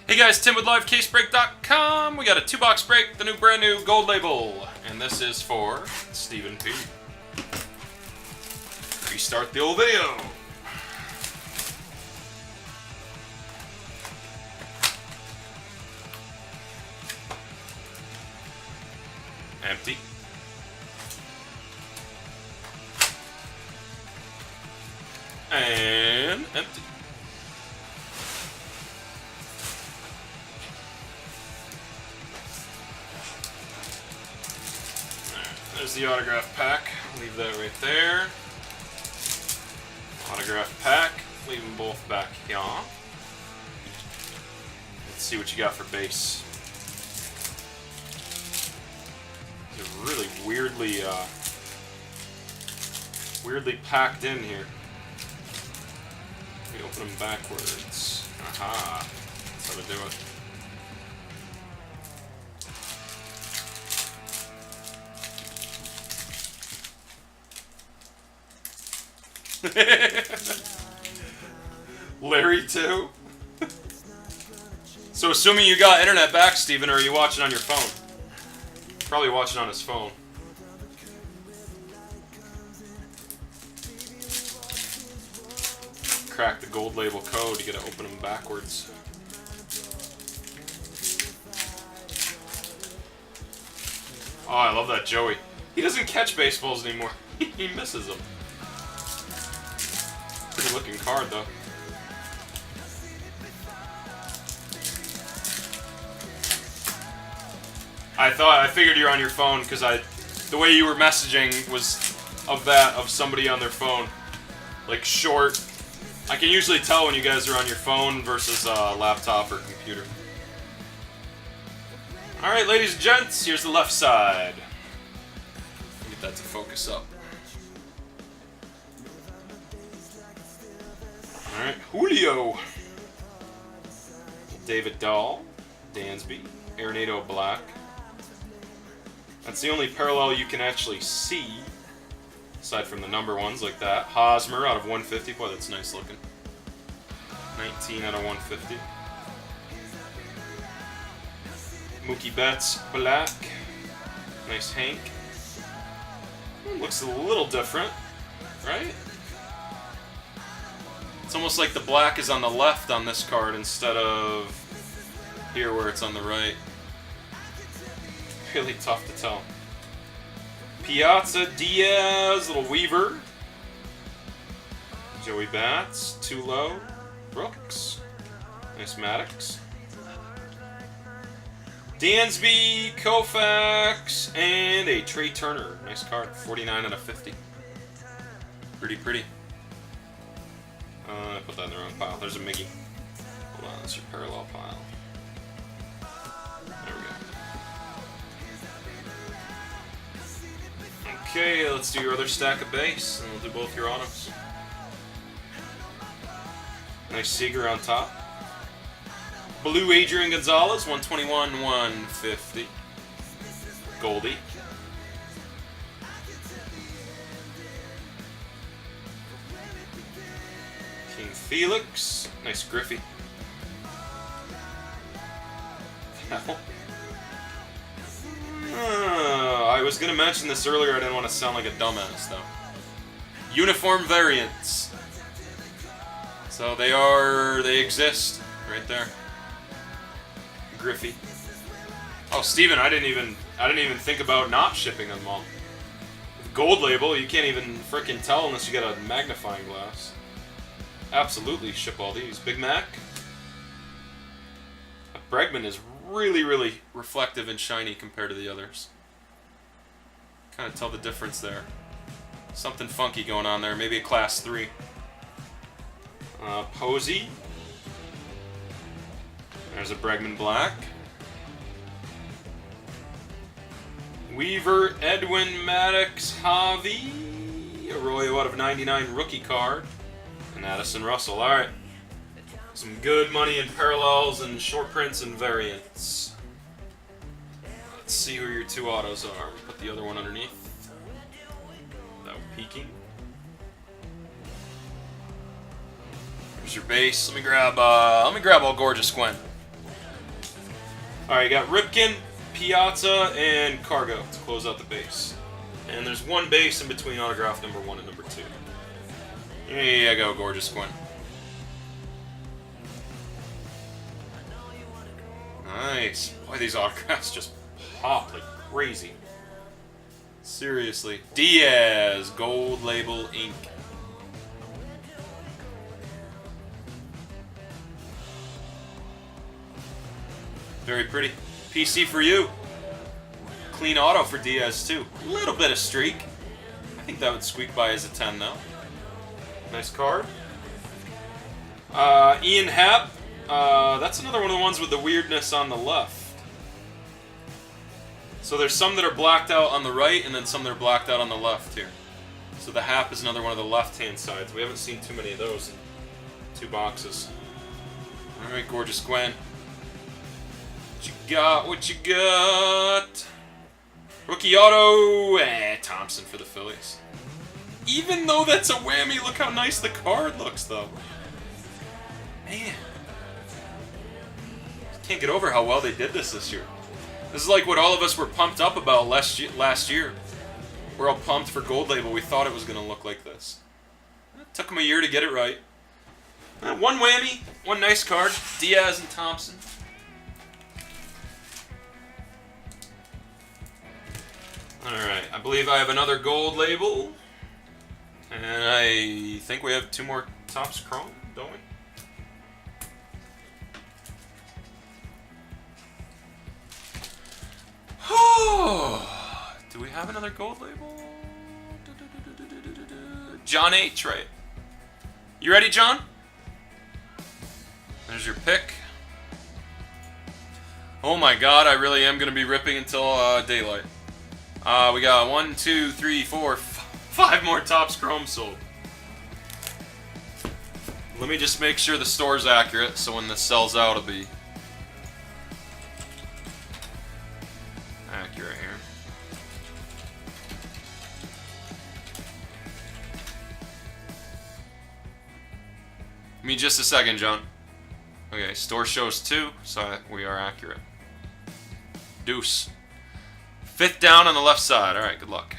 Hey guys, Tim with LiveCaseBreak.com. We got a 2-box break, the brand new gold label. And this is for Stephen P. Restart the old video. Empty. And empty. There's the autograph pack. Leave that right there. Autograph pack. Leave them both back here. Let's see what you got for base. They're really weirdly packed in here. We open them backwards. Aha. That's how to do it. Larry too? So assuming you got internet back, Steven, or are you watching on your phone? Probably watching on his phone. Crack the gold label code, you gotta open them backwards. Oh, I love that Joey. He doesn't catch baseballs anymore. He misses them. Pretty looking card, though. I figured you're on your phone because the way you were messaging was of somebody on their phone, like short. I can usually tell when you guys are on your phone versus laptop or computer. All right, ladies and gents, here's the left side. Get that to focus up. Alright, Julio, David Dahl, Dansby, Arenado Black. That's the only parallel you can actually see, aside from the number ones like that. Hosmer out of 150, boy that's nice looking. 19 out of 150. Mookie Betts Black, nice Hank. Looks a little different, right? It's almost like the black is on the left on this card instead of here where it's on the right. Really tough to tell. Piazza, Diaz, little Weaver. Joey Bats, Tulo, Brooks. Nice Maddox. Dansby, Koufax, and a Trey Turner. Nice card, 49 out of 50. Pretty. I put that in the wrong pile. There's a Miggy. Hold on, that's your parallel pile. There we go. Okay, let's do your other stack of base, and we'll do both your autos. Nice Seager on top. Blue Adrian Gonzalez, 121, 150. Goldie. King Felix. Nice Griffey. I was going to mention this earlier, I didn't want to sound like a dumbass though. Uniform variants. So they exist right there. Griffey. Oh, Steven, I didn't even think about not shipping them all. With gold label, you can't even frickin' tell unless you got a magnifying glass. Absolutely ship all these. Big Mac. Bregman is really reflective and shiny compared to the others. Kind of tell the difference there. Something funky going on there. Maybe a class 3. Posey. There's a Bregman Black. Weaver, Edwin, Maddox, Javi. Arroyo out of 99 rookie card. And Addison Russell. Alright. Some good money in parallels and short prints and variants. Let's see where your two autos are. Put the other one underneath. Without peeking. Here's your base. Let me grab all Gorgeous Gwen. Alright, you got Ripken, Piazza, and Cargo to close out the base. And there's one base in between autograph number 1 and number 2. There you go, Gorgeous Gwen. Nice. Boy, these autographs just pop like crazy. Seriously. Diaz, Gold Label Ink. Very pretty. PC for you. Clean auto for Diaz too. A little bit of streak. I think that would squeak by as a 10 though. Nice card. Ian Happ. That's another one of the ones with the weirdness on the left. So there's some that are blacked out on the right, and then some that are blacked out on the left here. So the Happ is another one of the left-hand sides. We haven't seen too many of those in 2 boxes. Alright, Gorgeous Gwen. What you got? What you got? Rookie auto! Thompson for the Phillies. Even though that's a whammy, look how nice the card looks, though. Man. Can't get over how well they did this year. This is like what all of us were pumped up about last year. We're all pumped for Gold Label. We thought it was going to look like this. It took them a year to get it right. One whammy, one nice card. Diaz and Thompson. Alright, I believe I have another Gold Label. And I think we have 2 more Topps Chrome, don't we? Do we have another Gold Label? John H, right? You ready, John? There's your pick. Oh my god, I really am going to be ripping until daylight. We got 1, 2, 3, 4, 5 more Topps Chrome sold. Let me just make sure the store's accurate, so when this sells out, it'll be accurate here. Give me just a second, John. Okay, store shows 2, so we are accurate. Deuce. 5th down on the left side. Alright, good luck.